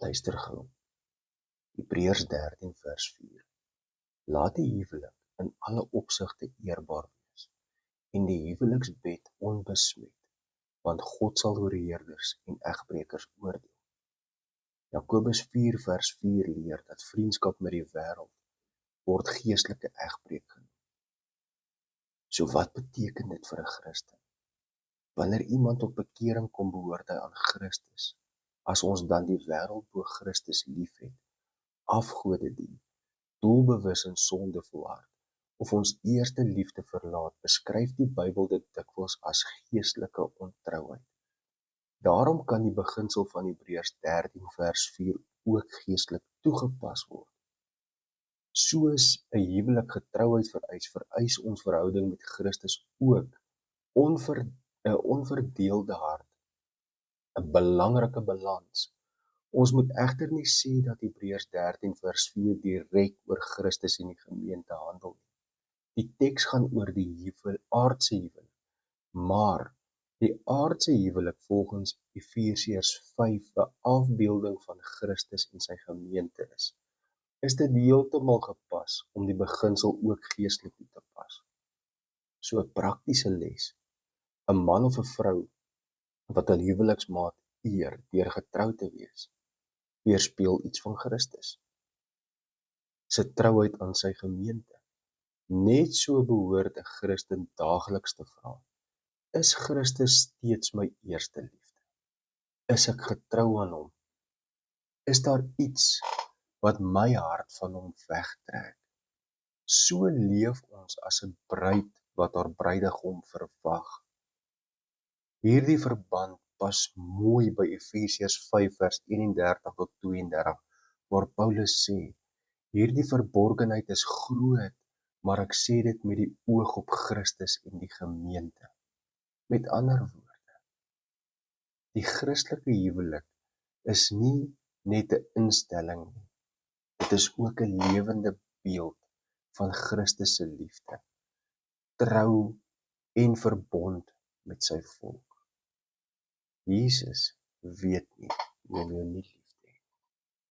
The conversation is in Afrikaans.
Luister gou. Hebreërs 13 vers 4. Laat die huwelik in alle opsigte eerbaar wees en die huweliksbed onbesmet, want God sal oorheerders en egbrekers oordeel. Jakobus 4 vers 4 leer dat vriendskap met die wêreld word geestelike egbreek genoem. So wat beteken dit vir 'n Christen? Wanneer iemand tot bekering kom, behoort hy aan Christus. As ons dan die wêreld bo Christus liefhet, afgode dien, doelbewus in sonde volhard, of ons eerste liefde verlaat, beskryf die Bybel dit dikwels as geestelike ontrouheid. Daarom kan die beginsel van Hebreërs 13 vers 4 ook geestelik toegepas word. Soos 'n huwelik getrouheid vereis ons verhouding met Christus ook 'n onverdeelde hart, 'n belangrike balans. Ons moet egter nie sê dat Hebreërs 13 vers 4 direk oor Christus en die gemeente handel nie. Die teks gaan oor die aardse huwelik, maar die aardse huwelik volgens Efesiërs 5 'n afbeelding van Christus en sy gemeente is dit heeltemal gepas om die beginsel ook geestelik toe te pas. So 'n praktiese les. 'n Man of 'n vrou wat 'n huweliksmaat eer deur getrou te wees, weerspieël iets van Christus se trouheid aan sy gemeente. Net so behoort 'n Christen daagliks te vra: is Christus steeds my eerste liefde? Is ek getrou aan hom? Is daar iets wat my hart van hom wegtrek? So leef ons as 'n bruid wat haar bruidegom verwag. Hierdie verband pas mooi by Efesiërs 5 vers 31 tot 32, waar Paulus sê, hierdie verborgenheid is groot, maar ek sê dit met die oog op Christus en die gemeente. Met ander woorde, die Christelike huwelik is nie net 'n instelling nie, dit is ook 'n lewende beeld van Christus se liefde, trou en verbond met sy volk. Jesus weet nie, jy wil nie lief.